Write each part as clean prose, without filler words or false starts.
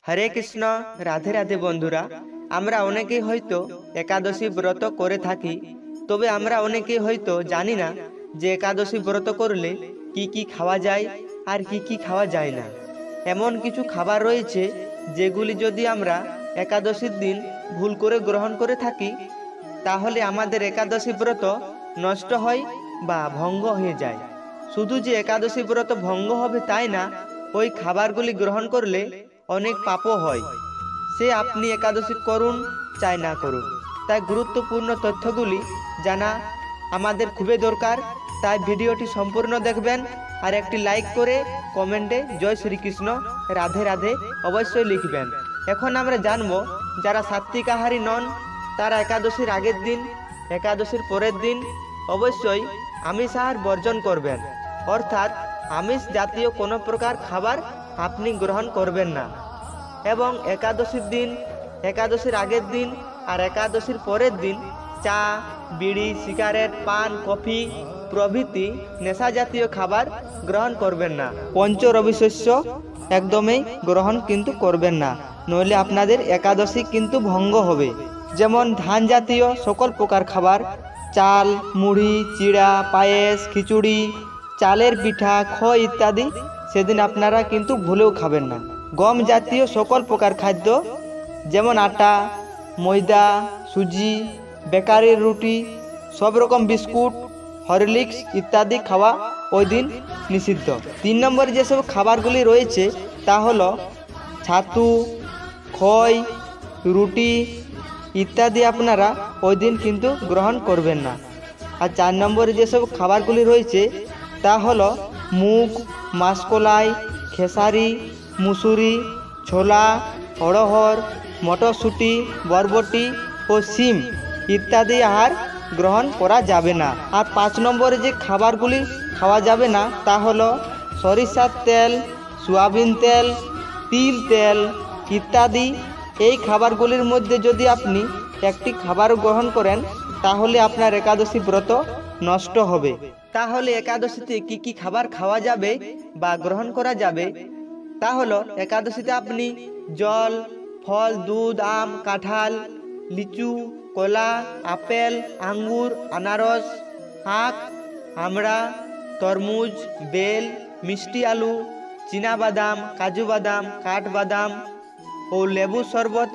হরে কৃষ্ণ। রাধে রাধে বন্ধুরা, আমরা অনেকেই হয়তো একাদশী ব্রত করে থাকি, তবে আমরা অনেকেই হয়তো জানি না যে একাদশী ব্রত করলে কি কি খাওয়া যায় আর কি কি খাওয়া যায় না। এমন কিছু খাবার রয়েছে যেগুলি যদি আমরা একাদশীর দিন ভুল করে গ্রহণ করে থাকি, তাহলে আমাদের একাদশী ব্রত নষ্ট হয় বা ভঙ্গ হয়ে যায়। শুধু যে একাদশী ব্রত ভঙ্গ হবে তাই না, ওই খাবারগুলি গ্রহণ করলে অনেক পাপও হয়। সে আপনি একাদশী করুন চাই না করুন, তাই গুরুত্বপূর্ণ তথ্যগুলি জানা আমাদের খুবই দরকার। তাই ভিডিওটি সম্পূর্ণ দেখবেন আর একটি লাইক করে কমেন্টে জয় শ্রীকৃষ্ণ রাধে রাধে অবশ্যই লিখবেন। এখন আমরা জানবো যারা সাত্বিক আহারী নন তারা একাদশীর আগের দিন, একাদশীর পরের দিন অবশ্যই আমিষ আহার বর্জন করবেন, অর্থাৎ আমিষ জাতীয় কোনো প্রকার খাবার আপনি গ্রহণ করবেন না। এবং একাদশীর দিন, একাদশীর আগের দিন আর একাদশীর পরের দিন চা, বিড়ি, সিগারেট, পান, কফি প্রভৃতি নেশা জাতীয় খাবার গ্রহণ করবেন না। পঞ্চ রবিশস্য একদমই গ্রহণ কিন্তু করবেন না, নইলে আপনাদের একাদশী কিন্তু ভঙ্গ হবে। যেমন ধান জাতীয় সকল প্রকার খাবার, চাল, মুড়ি, চিড়া, পায়েস, খিচুড়ি, চালের পিঠা, খই ইত্যাদি সেদিন আপনারা কিন্তু ভুলেও খাবেন না। গম জাতীয় সকল প্রকার খাদ্য যেমন আটা, ময়দা, সুজি, বেকারির রুটি, সব রকম বিস্কুট, হরলিক্স ইত্যাদি খাওয়া ওই দিন নিষিদ্ধ। 3 নম্বরে যেসব খাবারগুলি রয়েছে তা হলো ছাতু, খই, রুটি ইত্যাদি আপনারা ওই দিন কিন্তু গ্রহণ করবেন না। আর 4 নম্বরে যেসব খাবারগুলি রয়েছে তা হলো মুগ, মাসকলাই, খেসারি, মুসুরি, ছোলা, অড়হর, মটরশুঁটি, বরবটি ও শিম ইত্যাদি আহার গ্রহণ করা যাবে না। আর 5 নম্বরে যে খাবারগুলি খাওয়া যাবে না তা হলো সরিষার তেল, সয়াবিন তেল, তিল তেল ইত্যাদি। এই খাবারগুলির মধ্যে যদি আপনি একটি খাবার গ্রহণ করেন তাহলে আপনার একাদশী ব্রত নষ্ট হবে। তাহলে একাদশীতে কি কি খাবার খাওয়া যাবে বা গ্রহণ করা যাবে তা হলো, একাদশীতে আপনি জল, ফল, দুধ, আম, কাঁঠাল, লিচু, কলা, আপেল, আঙ্গুর, আনারস, আখ, আমড়া, তরমুজ, বেল, মিষ্টি আলু, চীনাবাদাম, কাজু বাদাম, কাঠবাদাম ও লেবু শরবত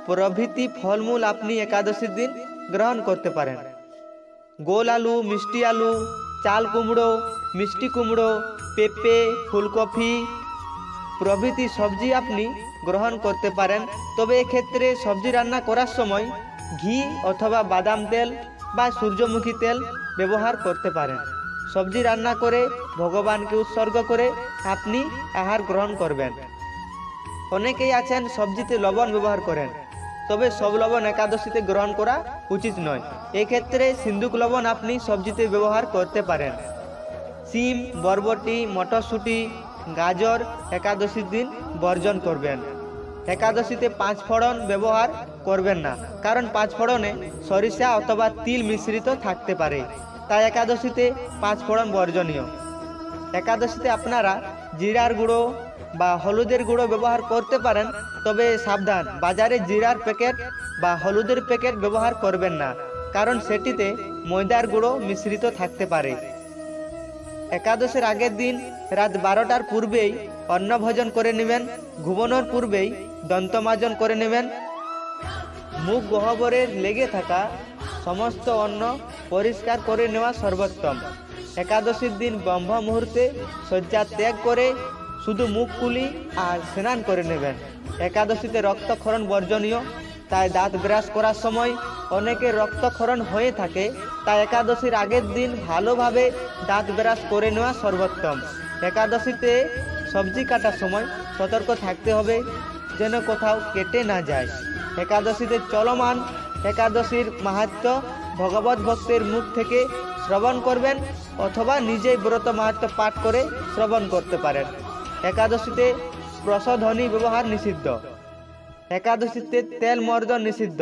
প্রভৃতি ফলমূল আপনি একাদশীর দিন গ্রহণ করতে পারেন। গোল আলু, মিষ্টি আলু, চাল কুমড়ো, মিষ্টি কুমড়ো, পেঁপে, ফুলকপি প্রভৃতি সবজি আপনি গ্রহণ করতে পারেন। তবে এক্ষেত্রে সবজি রান্না করার সময় ঘি অথবা বাদাম তেল বা সূর্যমুখী তেল ব্যবহার করতে পারেন। সবজি রান্না করে ভগবানকে উৎসর্গ করে আপনি আহার গ্রহণ করবেন। অনেকেই আছেন সবজিতে লবণ ব্যবহার করেন, তবে সব লবণ একাদশীতে গ্রহণ করা উচিত নয়। এক্ষেত্রে সিন্দুক লবণ আপনি সবজিতে ব্যবহার করতে পারেন। শিম, বরবটি, মটরশুঁটি, গাজর একাদশীর দিন বর্জন করবেন। একাদশীতে 5 ফোড়ন ব্যবহার করবেন না, কারণ 5 ফোড়নে সরিষা অথবা তিল মিশ্রিত থাকতে পারে, তাই একাদশীতে 5 ফোড়ন বর্জনীয়। একাদশীতে আপনারা জিরার গুঁড়ো বা হলুদের গুঁড়ো ব্যবহার করতে পারেন, তবে সাবধান, বাজারে জিরার প্যাকেট বা হলুদের প্যাকেট ব্যবহার করবেন না, কারণ সেটিতে ময়দার গুঁড়ো মিশ্রিত থাকতে পারে। একাদশের আগের দিন রাত 12টার পূর্বেই অন্নভোজন করে নেবেন। ঘুমানোর পূর্বেই দন্তমাজন করে নেবেন। মুখ গহ্বরে লেগে থাকা সমস্ত অন্ন পরিষ্কার করে নেওয়া সর্বোত্তম। একাদশীর দিন ব্রহ্ম মুহূর্তে শয্যা ত্যাগ করে শুধু মুখ কুলি আর স্নান করে নেবেন। একাদশীতে রক্তক্ষরণ বর্জনীয়, তাই দাঁত ব্রাশ করার সময় অনেকের রক্তক্ষরণ হয়ে থাকে, তাই একাদশীর আগের দিন ভালোভাবে দাঁত ব্রাশ করে নেওয়া সর্বোত্তম। একাদশীতে সবজি কাটার সময় সতর্ক থাকতে হবে যেন কোথাও কেটে না যায়। একাদশীতে চলমান একাদশীর মাহাত্ম্য ভগবত ভক্তের মুখ থেকে শ্রবণ করবেন অথবা নিজেই ব্রত মাহাত্ম্য পাঠ করে শ্রবণ করতে পারেন। একাদশীতে প্রসাধনী ব্যবহার নিষিদ্ধ। একাদশীতে তেল মর্দন নিষিদ্ধ।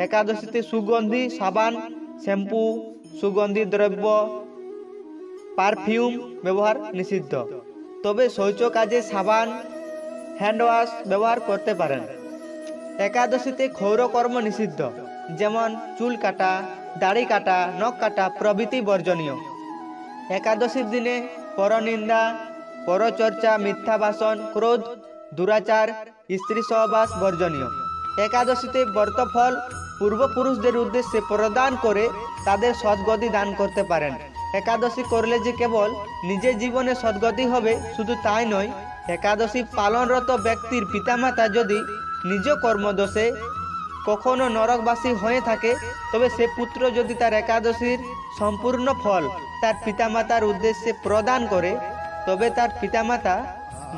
একাদশীতে সুগন্ধি সাবান, শ্যাম্পু, সুগন্ধি দ্রব্য, পারফিউম ব্যবহার নিষিদ্ধ। তবে শৌচ কাজে সাবান হ্যান্ড ওয়াশ ব্যবহার করতে পারেন। একাদশীতে ক্ষৌরকর্ম নিষিদ্ধ, যেমন চুল কাটা, দাড়ি কাটা, নখ কাটা প্রভৃতি বর্জনীয়। একাদশীর দিনে পরনিন্দা, পরচর্চা, মিথ্যা ভাষণ, ক্রোধ, দুরাচার, স্ত্রী সহবাস বর্জনীয়। একাদশীতে ব্রতফল পূর্বপুরুষদের উদ্দেশ্যে প্রদান করে তাদের সদ্গতি দান করতে পারেন। একাদশী করলে যে কেবল নিজের জীবনে সদ্গতি হবে শুধু তাই নয়, একাদশী পালনরত ব্যক্তির পিতামাতা যদি নিজ কর্মদোষে কখনো নরকবাসী হয়ে থাকে, তবে সে পুত্র যদি তার একাদশীর সম্পূর্ণ ফল তার পিতামাতার উদ্দেশ্যে প্রদান করে, তবে তার পিতামাতা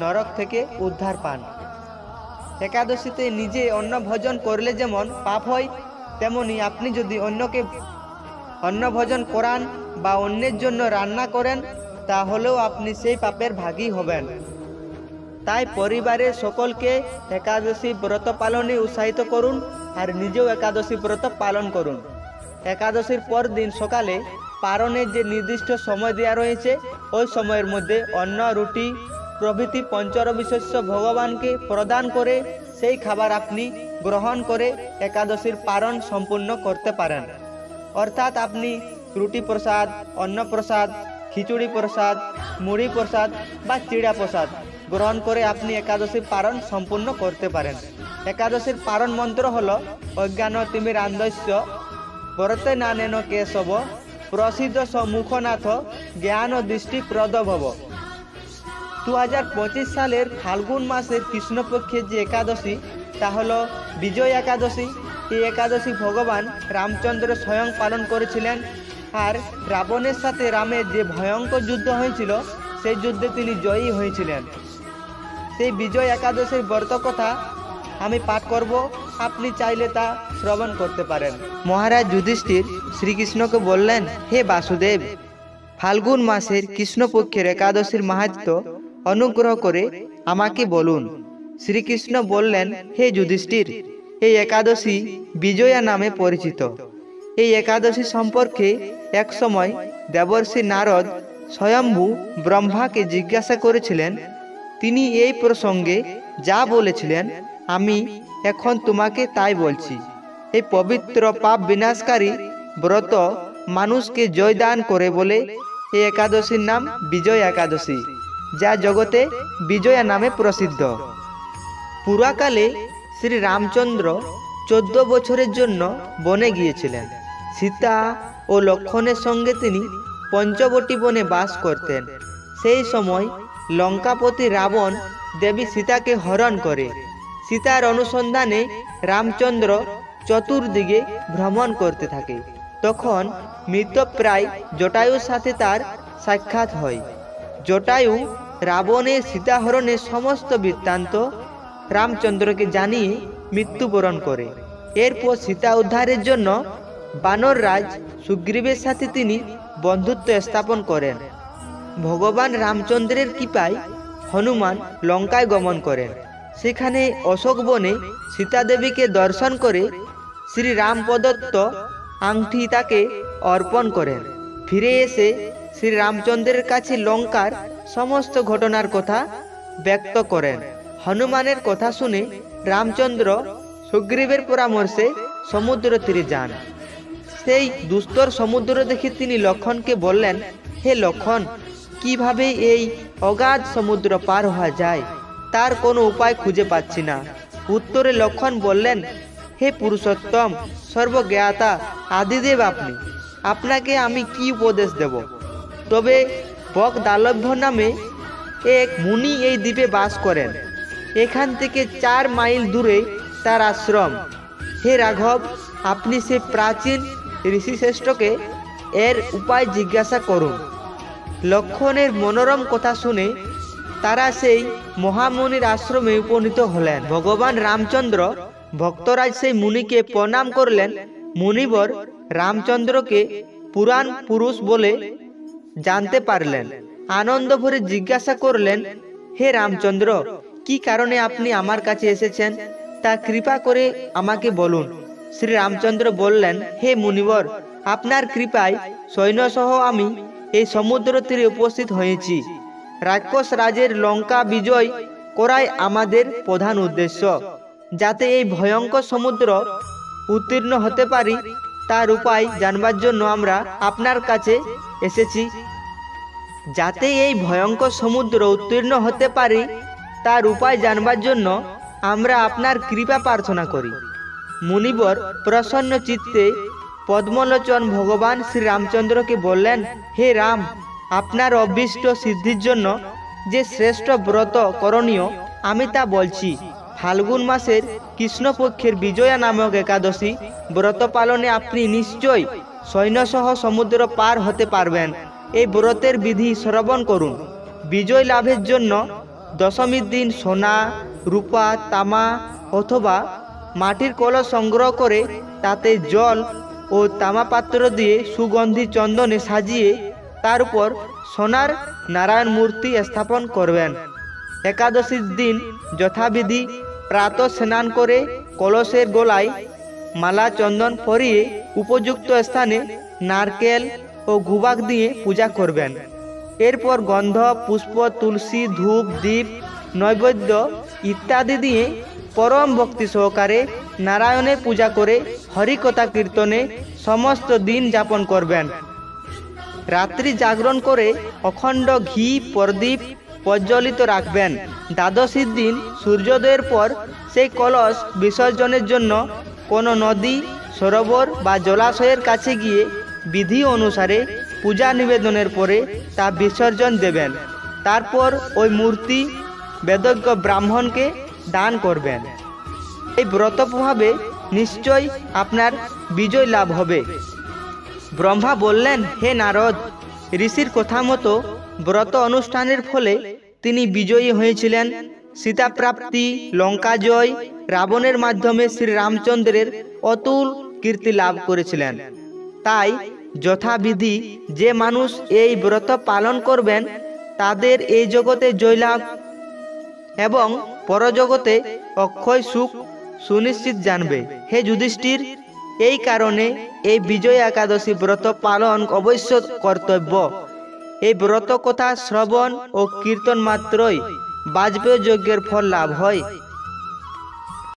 নরক থেকে উদ্ধার পান। একাদশীতে নিজে অন্ন ভোজন করলে যেমন পাপ হয়, তেমনি আপনি যদি অন্যকে অন্ন ভোজন করান বা অন্যের জন্য রান্না করেন, তাহলেও আপনি সেই পাপের ভাগী হবেন। তাই পরিবারের সকলকে একাদশী ব্রত পালনে উৎসাহিত করুন আর নিজেও একাদশী ব্রত পালন করুন। একাদশীর পর দিন সকালে পারণের যে নির্দিষ্ট সময় দেওয়া রয়েছে, ওই সময়ের মধ্যে অন্ন, রুটি প্রভৃতি পঞ্চরবি শস্য ভগবানকে প্রদান করে সেই খাবার আপনি গ্রহণ করে একাদশীর পারণ সম্পূর্ণ করতে পারেন। অর্থাৎ আপনি রুটি প্রসাদ, অন্ন প্রসাদ, খিচুড়ি প্রসাদ, মুড়ি প্রসাদ বা চিড়া প্রসাদ গ্রহণ করে আপনি একাদশীর পারণ সম্পূর্ণ করতে পারেন। একাদশীর পারণ মন্ত্র হল অজ্ঞান তিমিরান্ধস্য ব্রতে নানেন কেশব প্রসিদ্ধ সম্মুখনাথ জ্ঞান দৃষ্টি প্রদভব। 2025 সালের ফাল্গুন মাসের কৃষ্ণপক্ষের যে একাদশী, তা হল বিজয় একাদশী। এই একাদশী ভগবান রামচন্দ্র স্বয়ং পালন করেছিলেন, আর রাবণের সাথে রামের যে ভয়ঙ্কর যুদ্ধ হয়েছিল, সেই যুদ্ধে তিনি জয়ী হয়েছিলেন। সেই বিজয় একাদশীর ব্রত কথা আমি পাঠ করব, আপনি চাইলে তা শ্রবণ করতে পারেন। মহারাজ যুধিষ্ঠির শ্রীকৃষ্ণকে বললেন, হে বাসুদেব, ফাল্গুন মাসের কৃষ্ণপক্ষের একাদশীর মাহাত্ম্য অনুগ্রহ করে আমাকে বলুন। শ্রীকৃষ্ণ বললেন, হে যুধিষ্ঠির, এই একাদশী বিজয়া নামে পরিচিত। এই একাদশী সম্পর্কে এক সময় দেবর্ষি নারদ স্বয়ম্ভু ব্রহ্মাকে জিজ্ঞাসা করেছিলেন। তিনি এই প্রসঙ্গে যা বলেছিলেন আমি এখন তোমাকে তাই বলছি। এই পবিত্র পাপ বিনাশকারী ব্রত মানুষকে জয়দান করে বলে এই একাদশীর নাম বিজয় একাদশী, যা জগতে বিজয়া নামে প্রসিদ্ধ। পুরাকালে শ্রী রামচন্দ্র 14 বছরের জন্য বনে গিয়েছিলেন। সীতা ও লক্ষ্মণের সঙ্গে তিনি পঞ্চবটী বনে বাস করতেন। সেই সময় লঙ্কাপতি রাবণ দেবী সীতাকে হরণ করে। সীতার অনুসন্ধানে রামচন্দ্র চতুর্দিকে ভ্রমণ করতে থাকে। তখন মৃতপ্রায় জটায়ুর সাথে তার সাক্ষাৎ হয়। জটায়ু রাবণের সীতাহরণের সমস্ত বৃত্তান্ত রামচন্দ্রকে জানিয়ে মৃত্যুবরণ করে। এরপর সীতা উদ্ধারের জন্য বানররাজ সুগ্রীবের সাথে তিনি বন্ধুত্ব স্থাপন করেন। ভগবান রামচন্দ্রের কৃপায় হনুমান লঙ্কায় গমন করেন। সেখানে অশোক বনে সীতা দেবীকে দর্শন করে শ্রী রাম প্রদত্ত আংটি তাকে অর্পণ করেন। ফিরে এসে শ্রী রামচন্দ্রের কাছে লঙ্কার সমস্ত ঘটনার কথা ব্যক্ত করেন। হনুমানের কথা শুনে রামচন্দ্র সুগ্রীবের পরামর্শে সমুদ্র তীরে যান। সেই দুস্তর সমুদ্র দেখে তিনি লক্ষ্মণকে বললেন, হে লক্ষ্মণ, কিভাবে এই অগাধ সমুদ্র পার হওয়া যায় তার কোনো উপায় খুঁজে পাচ্ছি না। উত্তরে লক্ষ্মণ বললেন, হে পুরুষোত্তম, সর্বজ্ঞাতা আদিদেব, আপনাকে আমি কি উপদেশ দেব? তবে বকদালভ্য নামে এক মুনি এই দ্বীপে বাস করেন। এখান থেকে 4 মাইল দূরে তার আশ্রম। হে রাঘব, আপনি সে প্রাচীন ঋষিশ্রেষ্ঠকে এর উপায় জিজ্ঞাসা করুন। লক্ষ্মণের মনোরম কথা শুনে তারা সেই মহামুনির আশ্রমে উপনীত হলেন। ভগবান রামচন্দ্র ভক্তরাজ সেই মুনিকে প্রণাম করলেন। মুনিবর রামচন্দ্রকে পুরাণ পুরুষ বলে জানতে পারলেন। আনন্দ ভরে জিজ্ঞাসা করলেন, হে রামচন্দ্র, কি কারণে আপনি আমার কাছে এসেছেন তা কৃপা করে আমাকে বলুন। শ্রী রামচন্দ্র বললেন, হে মুনিবর, আপনার কৃপায় সৈন্যসহ আমি এই সমুদ্র তীরে উপস্থিত হয়েছি। রাক্ষস রাজের লঙ্কা বিজয় করাই আমাদের প্রধান উদ্দেশ্য। যাতে এই ভয়ঙ্কর সমুদ্র উত্তীর্ণ হতে পারি তার উপায় জানবার জন্য আমরা আপনার কাছে এসেছি। যাতে এই ভয়ঙ্কর সমুদ্র উত্তীর্ণ হতে পারি তার উপায় জানবার জন্য আমরা আপনার কৃপা প্রার্থনা করি। মুনিবর প্রসন্ন চিত্তে পদ্মলোচন ভগবান শ্রী রামচন্দ্রকে বললেন, হে রাম, আপনার অভীষ্ট সিদ্ধির জন্য যে শ্রেষ্ঠ ব্রত করণীয় আমি তা বলছি। ফাল্গুন মাসের কৃষ্ণপক্ষের বিজয়া নামক একাদশী ব্রত পালনে আপনি নিশ্চয় সৈন্যসহ সমুদ্র পার হতে পারবেন। এই ব্রতের বিধি শ্রবণ করুন। বিজয় লাভের জন্য দশমীর দিন সোনা, রূপা, তামা অথবা মাটির কলস সংগ্রহ করে তাতে জল ও তামা পাত্র দিয়ে সুগন্ধি চন্দনে সাজিয়ে তার উপর সোনার নারায়ণ মূর্তি স্থাপন করবেন। একাদশীর দিন যথাবিধি প্রাতঃ স্নান করে কলসের গোলায় মালা চন্দন পরিয়ে উপযুক্ত স্থানে নারকেল ও গুবাক দিয়ে পূজা করবেন। এরপর গন্ধ, পুষ্প, তুলসী, ধূপ, দীপ, নৈবেদ্য ইত্যাদি দিয়ে পরম ভক্তি সহকারে নারায়ণের পূজা করে হরিকথা কীর্তনে সমস্ত দিন যাপন করবেন। রাত্রি জাগরণ করে অখণ্ড ঘি প্রদীপ প্রজ্বলিত রাখবেন। দ্বাদশীর দিন সূর্যোদয়ের পর সেই কলস বিসর্জনের জন্য কোনো নদী, সরোবর বা জলাশয়ের কাছে গিয়ে বিধি অনুসারে পূজা নিবেদনের পরে তা বিসর্জন দেবেন। তারপর ওই মূর্তি বেদজ্ঞ ব্রাহ্মণকে দান করবেন। এই ব্রত প্রভাবে নিশ্চয় আপনার বিজয় লাভ হবে। ব্রহ্মা বললেন, হে নারদ, ঋষির কথা মতো ব্রত অনুষ্ঠানের ফলে তিনি বিজয়ী হয়েছিলেন। সীতা প্রাপ্তি, লঙ্কা জয়, রাবণের মাধ্যমে শ্রী রামচন্দ্রের অতুল কীর্তি লাভ করেছিলেন। তাই যথাবিধি যে মানুষ এই ব্রত পালন করবেন তাদের এই জগতে জয়লাভ এবং পরজগতে অক্ষয় সুখ সুনিশ্চিত জানবে। হে যুধিষ্ঠির, এই কারণে এই বিজয় একাদশী ব্রত পালন অবশ্য কর্তব্য। এই ব্রত কথা শ্রবণ ও কীর্তন মাত্রই বাজপেয় যজ্ঞের ফল লাভ হয়।